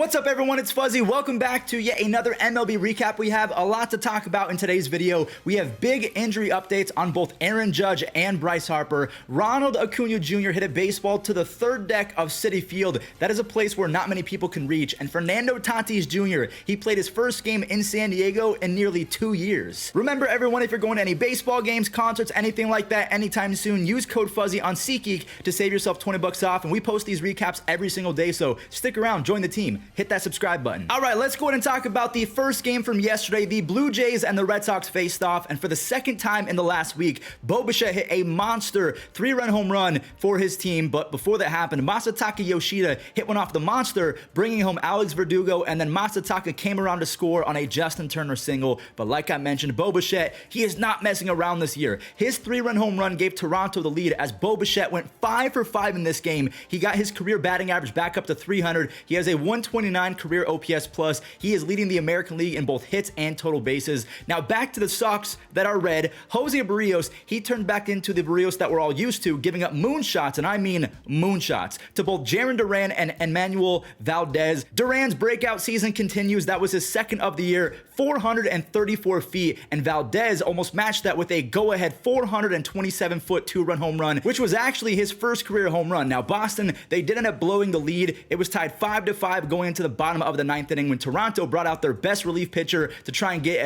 What's up, everyone? It's Fuzzy. Welcome back to yet another MLB recap. We have a lot to talk about in today's video. We have big injury updates on both Aaron Judge and Bryce Harper. Ronald Acuna Jr. hit a baseball to the third deck of Citi Field. That is a place where not many people can reach. And Fernando Tatís Jr., he played his first game in San Diego in nearly 2 years. Remember, everyone, if you're going to any baseball games, concerts, anything like that anytime soon, use code Fuzzy on SeatGeek to save yourself 20 bucks off. And we post these recaps every single day, so stick around, join the team. Hit that subscribe button. All right, let's go ahead and talk about the first game from yesterday. The Blue Jays and the Red Sox faced off, and for the second time in the last week, Bo Bichette hit a monster 3-run home run for his team. But before that happened, Masataka Yoshida hit one off the monster, bringing home Alex Verdugo, and then Masataka came around to score on a Justin Turner single. But like I mentioned, Bo Bichette, he is not messing around this year. His 3-run home run gave Toronto the lead as Bo Bichette went 5 for 5 in this game. He got his career batting average back up to 300. He has a 129 career OPS plus. He is leading the American League in both hits and total bases. Now back to the Sox that are red. Jose Barrios, he turned back into the Barrios that we're all used to, giving up moonshots, and I mean moonshots, to both Jarren Duran and Emmanuel Valdez. Duran's breakout season continues. That was his second of the year, 434 feet, and Valdez almost matched that with a go-ahead 427-foot 2-run home run, which was actually his first career home run. Now Boston, they did end up blowing the lead. It was tied 5-5 going into the bottom of the 9th inning when Toronto brought out their best relief pitcher to try and get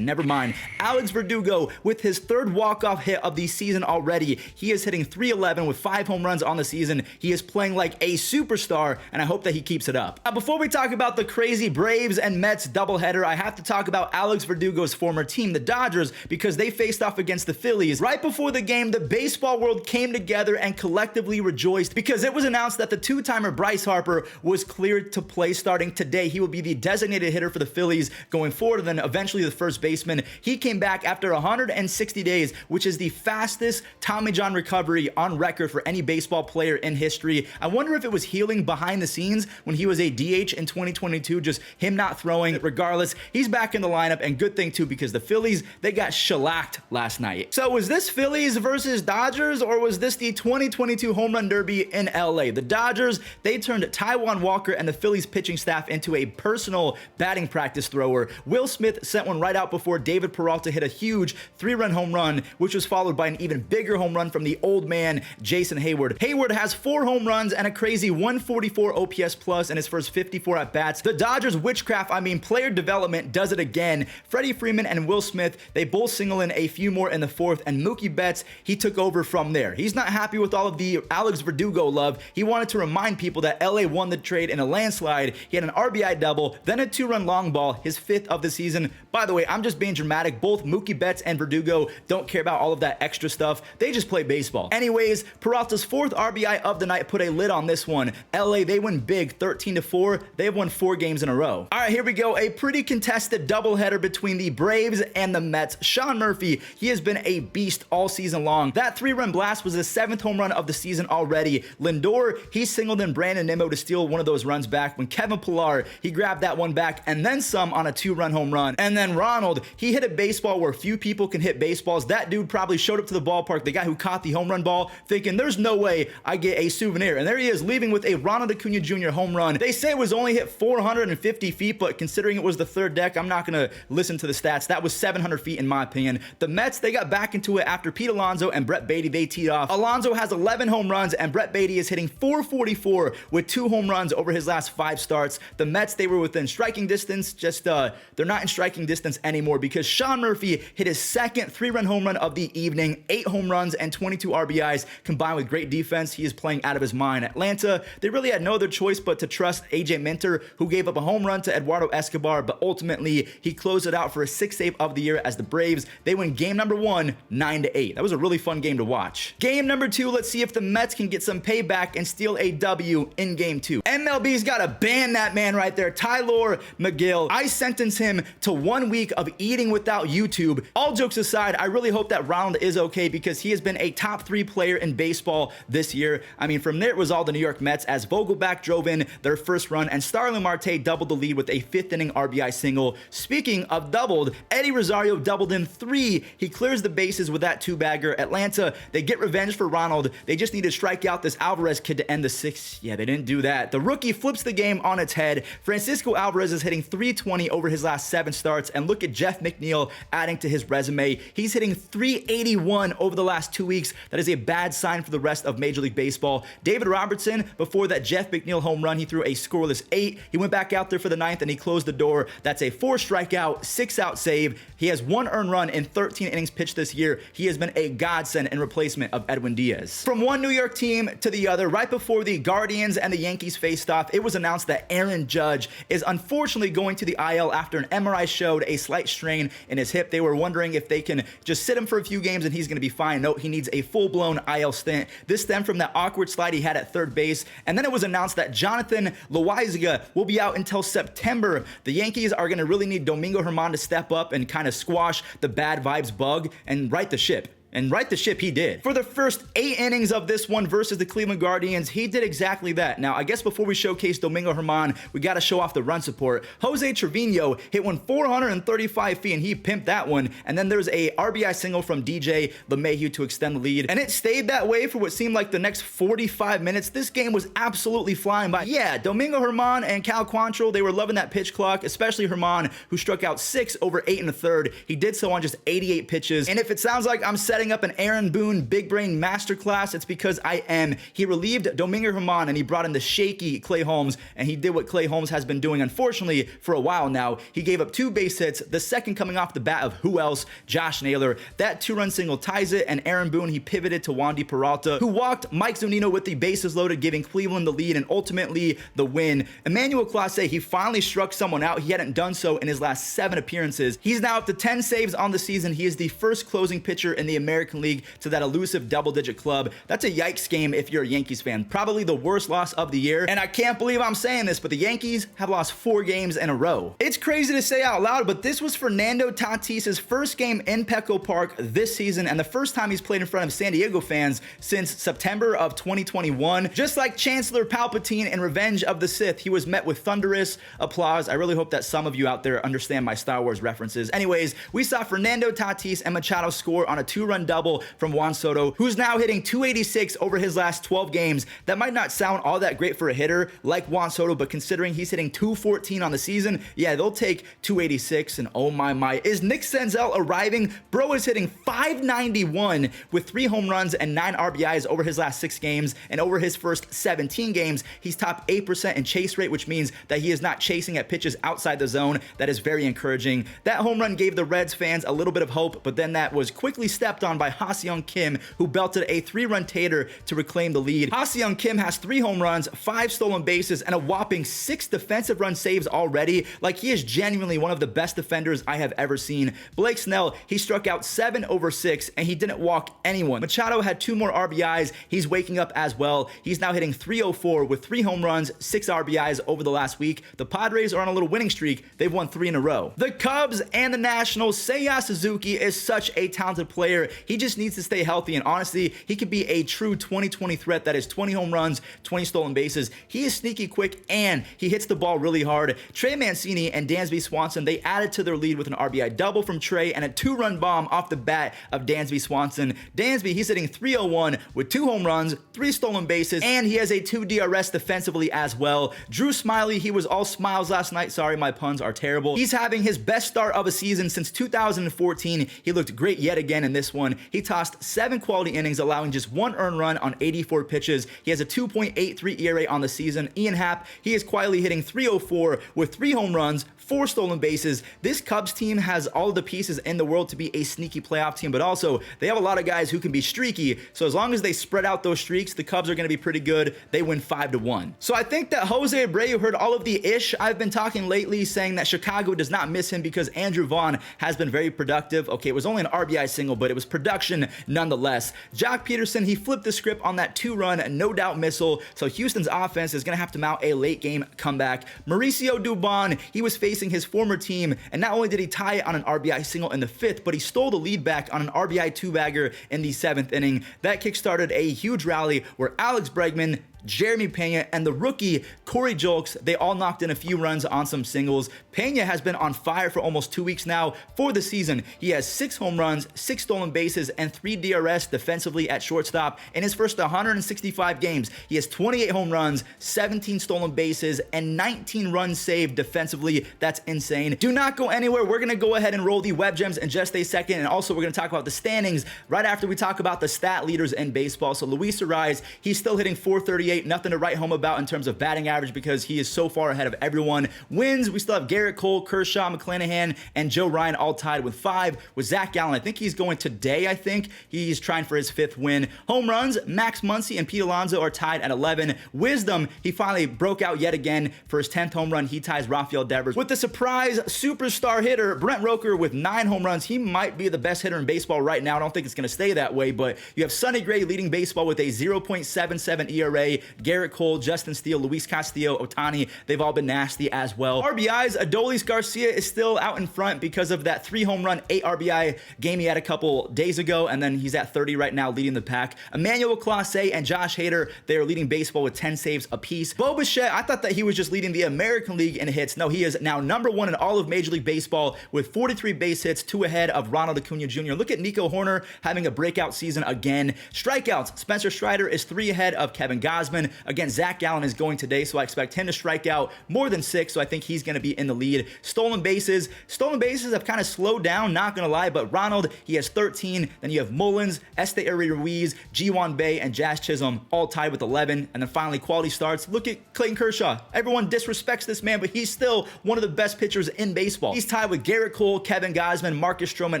never mind. Alex Verdugo with his third walk-off hit of the season already. He is hitting .311 with 5 home runs on the season. He is playing like a superstar, and I hope that he keeps it up. Before we talk about the crazy Braves and Mets doubleheader, I have to talk about Alex Verdugo's former team, the Dodgers, because they faced off against the Phillies. Right before the game, the baseball world came together and collectively rejoiced because it was announced that the two-timer Bryce Harper was cleared to play starting today. He will be the designated hitter for the Phillies going forward, and then eventually the first baseman. He came back after 160 days, which is the fastest Tommy John recovery on record for any baseball player in history. I wonder if it was healing behind the scenes when he was a DH in 2022, just him not throwing. Regardless, he's back in the lineup, and good thing too, because the Phillies, they got shellacked last night. So was this Phillies versus Dodgers, or was this the 2022 home run derby in LA? The Dodgers, they turned Taijuan Walker and the Phillies pitching staff into a personal batting practice thrower. Will Smith sent one right out before David Peralta hit a huge 3-run home run, which was followed by an even bigger home run from the old man, Jason Hayward. Hayward has 4 home runs and a crazy 144 OPS plus in his first 54 at-bats. The Dodgers witchcraft, player development, does it again. Freddie Freeman and Will Smith, they both single in a few more in the 4th, and Mookie Betts, he took over from there. He's not happy with all of the Alex Verdugo love. He wanted to remind people that LA won the trade in a landslide. He had an RBI double, then a 2-run long ball, his 5th of the season. By the way, I'm just being dramatic. Both Mookie Betts and Verdugo don't care about all of that extra stuff. They just play baseball. Anyways, Peralta's 4th RBI of the night put a lid on this one. LA, they win big, 13-4. They have won 4 games in a row. All right, here we go. A pretty contested doubleheader between the Braves and the Mets. Sean Murphy, he has been a beast all season long. That 3-run blast was his 7th home run of the season already. Lindor, he singled in Brandon Nimmo to steal one of those runs back when Kevin Pillar, he grabbed that one back and then some on a 2-run home run. And then Ronald, he hit a baseball where few people can hit baseballs. That dude probably showed up to the ballpark, the guy who caught the home run ball, thinking there's no way I get a souvenir. And there he is, leaving with a Ronald Acuna Jr. home run. They say it was only hit 450 feet, but considering it was the 3rd deck, I'm not going to listen to the stats. That was 700 feet in my opinion. The Mets, they got back into it after Pete Alonso and Brett Baty, they teed off. Alonso has 11 home runs, and Brett Baty is hitting .444 with 2 home runs over his last 5 starts. The Mets, they were within striking distance, just they're not in striking distance anymore because Sean Murphy hit his 2nd 3-run home run of the evening, 8 home runs and 22 RBIs combined with great defense. He is playing out of his mind. Atlanta, they really had no other choice but to trust AJ Minter, who gave up a home run to Eduardo Escobar, but ultimately he closed it out for a 6th save of the year as the Braves, they win game number 1, 9-8. That was a really fun game to watch. Game number 2, let's see if the Mets can get some payback and steal a W in game 2. MLB's got to ban that man right there, Tylor Megill. I sentence him to 1 week of eating without YouTube. All jokes aside, I really hope that Ronald is okay because he has been a top 3 player in baseball this year. From there it was all the New York Mets as Vogelbach drove in their first run and Starling Marte doubled the lead with a 5th inning RBI single. Speaking of doubled, Eddie Rosario doubled in 3. He clears the bases with that 2-bagger. Atlanta, they get revenge for Ronald. They just need to strike out this Alvarez kid to end the 6th. Yeah, they didn't do that. The rookie flips the the game on its head. Francisco Alvarez is hitting .320 over his last 7 starts, and look at Jeff McNeil adding to his resume. He's hitting .381 over the last 2 weeks. That is a bad sign for the rest of Major League Baseball. David Robertson, before that Jeff McNeil home run, he threw a scoreless 8. He went back out there for the 9th and he closed the door. That's a 4 strikeout, 6 out save. He has 1 earned run in 13 innings pitched this year. He has been a godsend in replacement of Edwin Diaz. From one New York team to the other, right before the Guardians and the Yankees faced off, it was announced that Aaron Judge is unfortunately going to the IL after an MRI showed a slight strain in his hip. They were wondering if they can just sit him for a few games and he's going to be fine. No, he needs a full-blown IL stint. This stemmed from that awkward slide he had at third base. And then it was announced that Jonathan Loaizaga will be out until September. The Yankees are going to really need Domingo Germán to step up and kind of squash the bad vibes bug and right the ship. And right the ship he did. For the first 8 innings of this one versus the Cleveland Guardians, he did exactly that. Now, I guess before we showcase Domingo Germán, we got to show off the run support. Jose Trevino hit one 435 feet, and he pimped that one. And then there's a RBI single from DJ LeMahieu to extend the lead. And it stayed that way for what seemed like the next 45 minutes. This game was absolutely flying by. Yeah, Domingo Germán and Cal Quantrill, they were loving that pitch clock, especially Germán, who struck out 6 over 8 1/3. He did so on just 88 pitches. And if it sounds like I'm setting up an Aaron Boone big brain masterclass, it's because I am. He relieved Domingo Germán and he brought in the shaky Clay Holmes, and he did what Clay Holmes has been doing, unfortunately, for a while now. He gave up 2 base hits, the second coming off the bat of who else? Josh Naylor. That 2-run single ties it, and Aaron Boone, he pivoted to Wandy Peralta, who walked Mike Zunino with the bases loaded, giving Cleveland the lead and ultimately the win. Emmanuel Clase, he finally struck someone out. He hadn't done so in his last 7 appearances. He's now up to 10 saves on the season. He is the first closing pitcher in the American League to that elusive double-digit club. That's a yikes game if you're a Yankees fan. Probably the worst loss of the year. And I can't believe I'm saying this, but the Yankees have lost 4 games in a row. It's crazy to say out loud, but this was Fernando Tatís' first game in Petco Park this season, and the first time he's played in front of San Diego fans since September of 2021. Just like Chancellor Palpatine in Revenge of the Sith, he was met with thunderous applause. I really hope that some of you out there understand my Star Wars references. Anyways, we saw Fernando Tatís and Machado score on a 2-run double from Juan Soto, who's now hitting .286 over his last 12 games. That might not sound all that great for a hitter like Juan Soto, but considering he's hitting .214 on the season, yeah, they'll take .286. And oh my, is Nick Senzel arriving? Bro is hitting .591 with 3 home runs and 9 RBIs over his last 6 games, and over his first 17 games, he's top 8% in chase rate, which means that he is not chasing at pitches outside the zone. That is very encouraging. That home run gave the Reds fans a little bit of hope, but then that was quickly stepped on by Ha-Seong Kim, who belted a 3-run tater to reclaim the lead. Ha-Seong Kim has 3 home runs, 5 stolen bases, and a whopping 6 defensive run saves already. Like, he is genuinely one of the best defenders I have ever seen. Blake Snell, he struck out 7 over 6, and he didn't walk anyone. Machado had 2 more RBIs. He's waking up as well. He's now hitting .304 with 3 home runs, 6 RBIs over the last week. The Padres are on a little winning streak. They've won 3 in a row. The Cubs and the Nationals, Seiya Suzuki is such a talented player. He just needs to stay healthy, and honestly, he could be a true 2020 threat. That is 20 home runs, 20 stolen bases. He is sneaky quick, and he hits the ball really hard. Trey Mancini and Dansby Swanson, they added to their lead with an RBI double from Trey and a 2-run bomb off the bat of Dansby Swanson. Dansby, he's hitting .301 with 2 home runs, 3 stolen bases, and he has a 2 DRS defensively as well. Drew Smiley, he was all smiles last night. Sorry, my puns are terrible. He's having his best start of a season since 2014. He looked great yet again in this one. He tossed 7 quality innings, allowing just 1 earned run on 84 pitches. He has a 2.83 ERA on the season. Ian Happ, he is quietly hitting .304 with 3 home runs, 4 stolen bases. This Cubs team has all of the pieces in the world to be a sneaky playoff team, but also they have a lot of guys who can be streaky. So as long as they spread out those streaks, the Cubs are going to be pretty good. They win 5-1. So I think that Jose Abreu heard all of the ish I've been talking lately, saying that Chicago does not miss him because Andrew Vaughn has been very productive. Okay, it was only an RBI single, but it was production nonetheless. Jock Peterson, he flipped the script on that 2-run no doubt missile, so Houston's offense is going to have to mount a late game comeback. Mauricio Dubon, he was facing his former team, and not only did he tie it on an RBI single in the 5th, but he stole the lead back on an RBI 2-bagger in the 7th inning. That kickstarted a huge rally where Alex Bregman, Jeremy Pena, and the rookie Corey Julks. They all knocked in a few runs on some singles. Pena has been on fire for almost 2 weeks now for the season. He has 6 home runs, 6 stolen bases, and 3 DRS defensively at shortstop in his first 165 games. He has 28 home runs, 17 stolen bases, and 19 runs saved defensively. That's insane. Do not go anywhere. We're going to go ahead and roll the web gems in just a second, and also we're going to talk about the standings right after we talk about the stat leaders in baseball. So Luis Ariz, he's still hitting .438, nothing to write home about in terms of batting average because he is so far ahead of everyone. Wins, we still have Garrett Cole, Kershaw, McClanahan, and Joe Ryan all tied with 5. With Zach Gallen, I think he's going today. I think he's trying for his 5th win. Home runs, Max Muncy and Pete Alonso are tied at 11. Wisdom, he finally broke out yet again for his 10th home run. He ties Rafael Devers. With the surprise superstar hitter, Brent Roker, with 9 home runs. He might be the best hitter in baseball right now. I don't think it's going to stay that way, but you have Sonny Gray leading baseball with a 0.77 ERA. Garrett Cole, Justin Steele, Luis Castillo, Ohtani, they've all been nasty as well. RBIs, Adolis Garcia is still out in front because of that 3 home run, 8 RBI game he had a couple days ago, and then he's at 30 right now, leading the pack. Emmanuel Clase and Josh Hader, they are leading baseball with 10 saves apiece. Bo Bichette, I thought that he was just leading the American League in hits. No, he is now number 1 in all of Major League Baseball with 43 base hits, 2 ahead of Ronald Acuna Jr. Look at Nico Horner having a breakout season again. Strikeouts, Spencer Strider is 3 ahead of Kevin Gausman. Again, Zach Gallen is going today, so I expect him to strike out more than 6, so I think he's going to be in the lead. Stolen bases have kind of slowed down, not going to lie, but Ronald, he has 13. Then you have Mullins, Esteury Ruiz, G1 Bay, and Jazz Chisholm all tied with 11. And then finally, quality starts. Look at Clayton Kershaw. Everyone disrespects this man, but he's still one of the best pitchers in baseball. He's tied with Garrett Cole, Kevin Gausman, Marcus Stroman,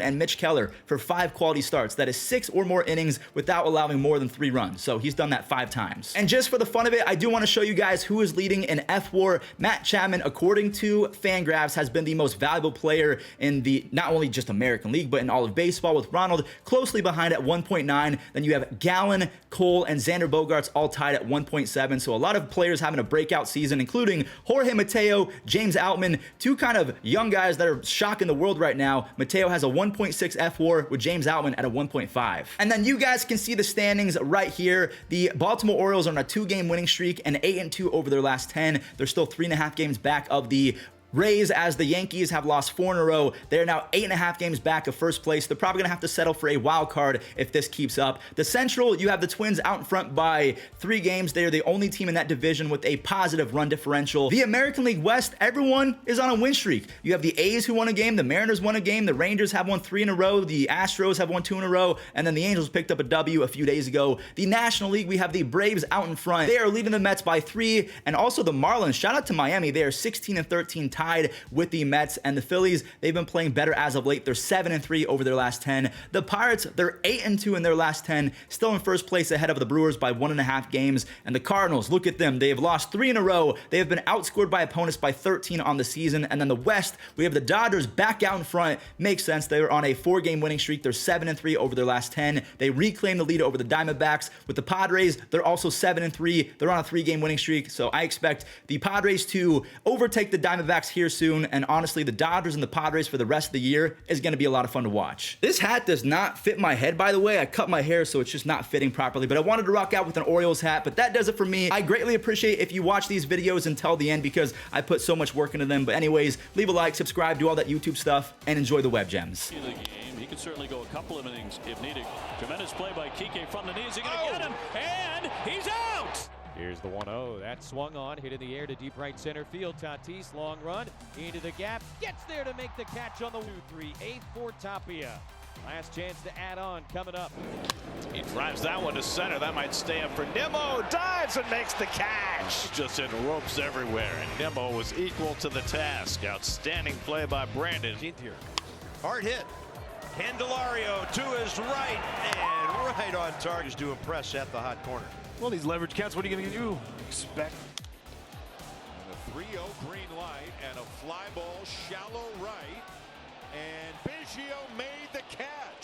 and Mitch Keller for 5 quality starts. That is 6 or more innings without allowing more than 3 runs. So he's done that 5 times. And just for the fun of it, I do want to show you guys who is leading in F-WAR. Matt Chapman, according to Fangraphs, has been the most valuable player in the not only just American League, but in all of baseball, with Ronald closely behind at 1.9. Then you have Gallen, Cole, and Xander Bogaerts all tied at 1.7. So a lot of players having a breakout season, including Jorge Mateo, James Outman, 2 kind of young guys that are shocking the world right now. Mateo has a 1.6 F-WAR with James Outman at a 1.5. And then you guys can see the standings right here. The Baltimore Orioles are on a 2-game winning streak and 8-2 over their last 10. They're still 3.5 games back of the Rays, as the Yankees have lost 4 in a row. They're now 8.5 games back of first place. They're probably going to have to settle for a wild card if this keeps up. The Central, you have the Twins out in front by 3 games. They are the only team in that division with a positive run differential. The American League West, everyone is on a win streak. You have the A's who won a game, the Mariners won a game, the Rangers have won 3 in a row, the Astros have won 2 in a row, and then the Angels picked up a W a few days ago. The National League, we have the Braves out in front. They are leading the Mets by 3, and also the Marlins. Shout out to Miami. They are 16-13 tied with the Mets, and the Phillies, they've been playing better as of late. They're 7-3 over their last 10. The Pirates, they're 8-2 in their last 10, still in first place ahead of the Brewers by 1.5 games. And the Cardinals, look at them. They have lost 3 in a row. They have been outscored by opponents by 13 on the season. And then the West, we have the Dodgers back out in front. Makes sense. They were on a 4-game winning streak. They're 7-3 over their last 10. They reclaimed the lead over the Diamondbacks. With the Padres, they're also 7-3. They're on a 3-game winning streak. So I expect the Padres to overtake the Diamondbacks here soon. And honestly, the Dodgers and the Padres for the rest of the year is going to be a lot of fun to watch. This hat does not fit my head, by the way. I cut my hair, so it's just not fitting properly, but I wanted to rock out with an Orioles hat. But that does it for me. I greatly appreciate if you watch these videos until the end because I put so much work into them. But anyways, leave a like, subscribe, do all that YouTube stuff, and enjoy the web gems. He could certainly go a couple of innings if needed. Tremendous play by Kike from the knees. He's going to get him, and he's out! Here's the 1-0. That swung on, hit in the air to deep right center field. Tatis, long run, into the gap, gets there to make the catch on the 2-3-8 for Tapia. Last chance to add on coming up. He drives that one to center. That might stay up for Nimmo. Dives and makes the catch. Just in ropes everywhere, and Nimmo was equal to the task. Outstanding play by Brandon. Here. Hard hit. Candelario to his right, and right on target to impress at the hot corner. Well, these leverage counts, what are you going to do? Expect. And a 3-0 green light and a fly ball shallow right. And Biggio made the catch.